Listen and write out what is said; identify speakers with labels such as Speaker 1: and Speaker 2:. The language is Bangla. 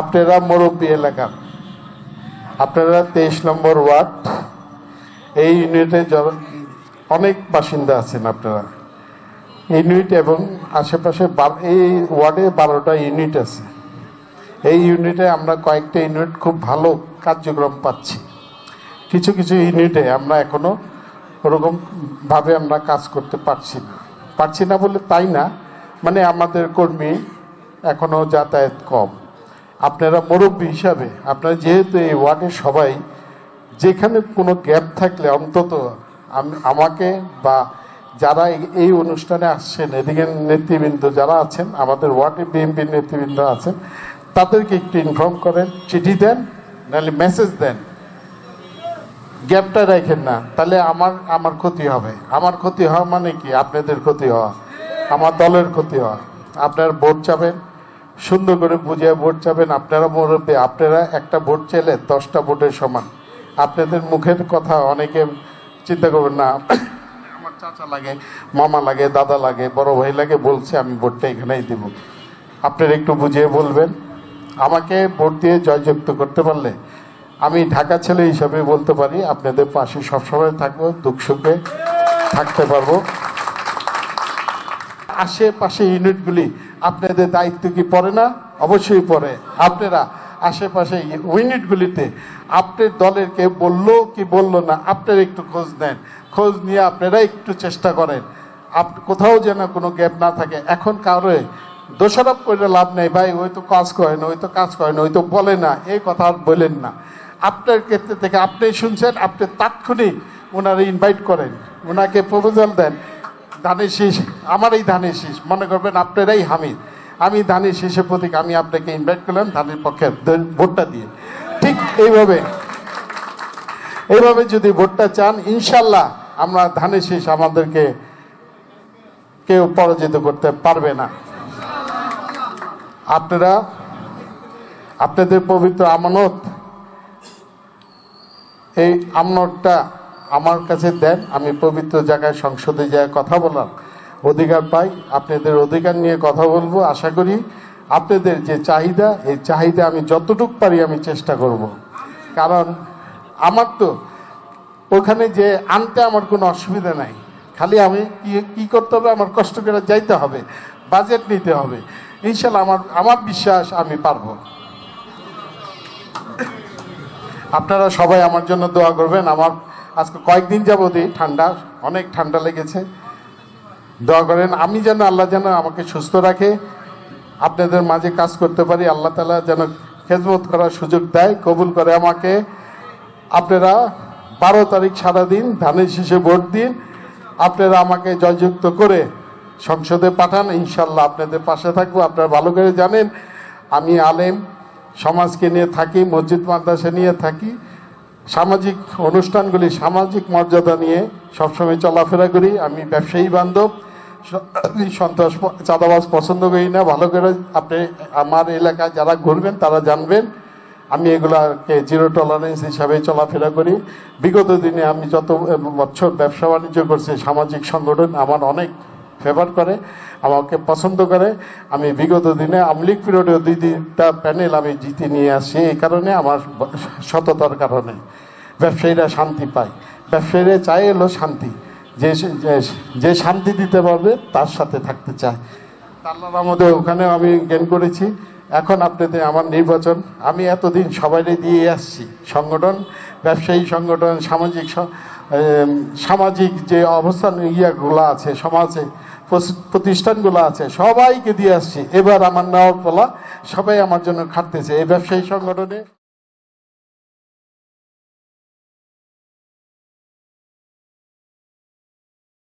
Speaker 1: আপনারা মুরব্বী এলাকা, আপনারা 23 নম্বর ওয়ার্ড, এই ইউনিটে অনেক বাসিন্দা আছেন আপনারা। ইউনিট এবং আশেপাশে এই ওয়ার্ডে 12টা ইউনিট আছে। এই ইউনিটে আমরা কয়েকটা ইউনিট খুব ভালো কার্যক্রম পাচ্ছি। কিছু কিছু ইউনিটে আমরা এখনো ওরকমভাবে আমরা কাজ করতে পারছি না বলে তাই না, মানে আমাদের কর্মী এখনো যাতায়াত কম। আপনারা মুরব্বী হিসাবে আপনারা যেহেতু এই ওয়ার্ডের সবাই, যেখানে কোনো গ্যাপ থাকলে অন্তত আমাকে বা যারা এই অনুষ্ঠানে আসছেন, এদিকে নেতৃবৃন্দ যারা আছেন, আমাদের ওয়ার্ডে বিএনপির নেতৃবৃন্দ আছেন, তাদেরকে একটু ইনফর্ম করেন, চিঠি দেন, নাহলে মেসেজ দেন, গ্যাপটা রাখেন না। তাহলে আমার ক্ষতি হবে। আমার ক্ষতি হওয়া মানে কি? আপনাদের ক্ষতি হওয়া, আমার দলের ক্ষতি হওয়া। আপনারা ভোট চাবেন, সুন্দর করে বুঝিয়ে ভোট চাবেন। আপনারা মুরব্বী, আপনারা একটা ভোট চাইলে 10টা ভোটের সমান। আপনাদের মুখের কথা অনেকে চিন্তা করবেন না, আমার চাচা লাগে, মামা লাগে, দাদা লাগে, বড় ভাই লাগে, বলছে আমি ভোটটা এখানেই দেব। আপনারা একটু বুঝিয়ে বলবেন। আমাকে ভোট দিয়ে জয়যুক্ত করতে পারলে আমি ঢাকা ছেলে হিসাবে বলতে পারি আপনাদের পাশে সবসময় থাকবো, দুঃখ সুখে থাকতে পারবো। আশেপাশে ইউনিটগুলি আপনাদের দায়িত্ব কি পড়ে না? অবশ্যই পড়ে। আপনারা আশেপাশে ইউনিটগুলিতে আপনার দলের কে বললো কি বললো না, আপনারা একটু খোঁজ নেন। খোঁজ নিয়ে আপনারা একটু চেষ্টা করেন কোথাও যেন কোনো গ্যাপ না থাকে। এখন কারো দোষারোপ করে লাভ নেই, ভাই ওই তো কাজ করে না, ওই তো কাজ করে না, ওই তো বলে না, এই কথা আর বলেন না। আপনার ক্ষেত্রে থেকে আপনি শুনছেন, আপনি তাৎক্ষণিক ওনারা ইনভাইট করেন, ওনাকে প্রপোজাল দেন। ধানের শীষ, আমার এই ধানের শীষ মনে করবেন আপনারাই হামিদ, আমি ধানের শীষের প্রতীক, আমি আপনাকে ইনভাইট করলাম ধানের পক্ষে ভোটটা দিয়ে। ঠিক এইভাবে যদি ভোটটা চান, ইনশাল্লাহ আমরা ধানের শীষ আমাদেরকে কেউ পরাজিত করতে পারবে না। আপনারা আপনাদের পবিত্র আমানত, এই আমানতটা আমার কাছে দেন। আমি পবিত্র জায়গায় সংসদে যায় কথা বলার অধিকার পাই। আপনাদের অধিকার নিয়ে কথা বলবো। আশা করি আপনাদের যে চাহিদা, এই চাহিদা আমি যতটুকু পারি আমি চেষ্টা করব। কারণ আমার তো ওখানে যে আনতে আমার কোনো অসুবিধা নাই, খালি আমি কি করতে হবে, আমার কষ্ট করে যাইতে হবে, বাজেট নিতে হবে। ইনশাল্লাহ আমার বিশ্বাস আমি পারবো। আপনারা সবাই আমার জন্য দোয়া করবেন। আমার আজকে কয়েকদিন যাবতই ঠান্ডা, অনেক ঠান্ডা লেগেছে। দোয়া করেন আমি যেন, আল্লাহ যেন আমাকে সুস্থ রাখে, আপনাদের মাঝে কাজ করতে পারি। আল্লাহ তাআলা যেন খেদমত করার সুযোগ দেয়, কবুল করে আমাকে। আপনারা 12 তারিখ সারাদিন ধানের শীষে ভোট দিন। আপনারা আমাকে জয়যুক্ত করে সংসদে পাঠান, ইনশাল্লাহ আপনাদের পাশে থাকবো। আপনারা ভালো করে জানেন আমি আলেম সমাজকে নিয়ে থাকি, মসজিদ মাদ্রাসা নিয়ে থাকি, সামাজিক অনুষ্ঠানগুলি, সামাজিক মর্যাদা নিয়ে সবসময় চলাফেরা করি। আমি ব্যবসায়ী বান্ধব, সন্ত্রাস চাঁদাবাজ পছন্দ করি না। ভালো করে আপনি আমার এলাকায় যারা ঘুরবেন তারা জানবেন আমি এগুলাকে জিরো টলারেন্স হিসাবে চলাফেরা করি। বিগত দিনে আমি যত বছর ব্যবসা বাণিজ্য করছি, সামাজিক সংগঠন আমার অনেক ফেভার করে, আমাকে পছন্দ করে। আমি বিগত দিনে আমলিগ পিরিয়ডে 2টা প্যানেল আমি জিতে নিয়ে আসছি। এই কারণে আমার সততার কারণে ব্যবসায়ীরা শান্তি পায়। ব্যবসায়ীরা চায় এলো শান্তি, যে শান্তি দিতে পারবে তার সাথে থাকতে চায়। আল্লাহর রহমতে ওখানেও আমি জ্ঞান করেছি। এখন আপনাদের আমার নির্বাচন, আমি এতদিন সবাইকে দিয়ে আসছি, সংগঠন, ব্যবসায়ী সংগঠন, সামাজিক যে অবস্থান ইয়েগুলো আছে, সমাজে প্রতিষ্ঠানগুলো আছে, সবাইকে দিয়ে আসছি। এবার আমার নেওয়ার পালা, সবাই আমার জন্য খাটতেছে এই ব্যবসায়ী সংগঠনে।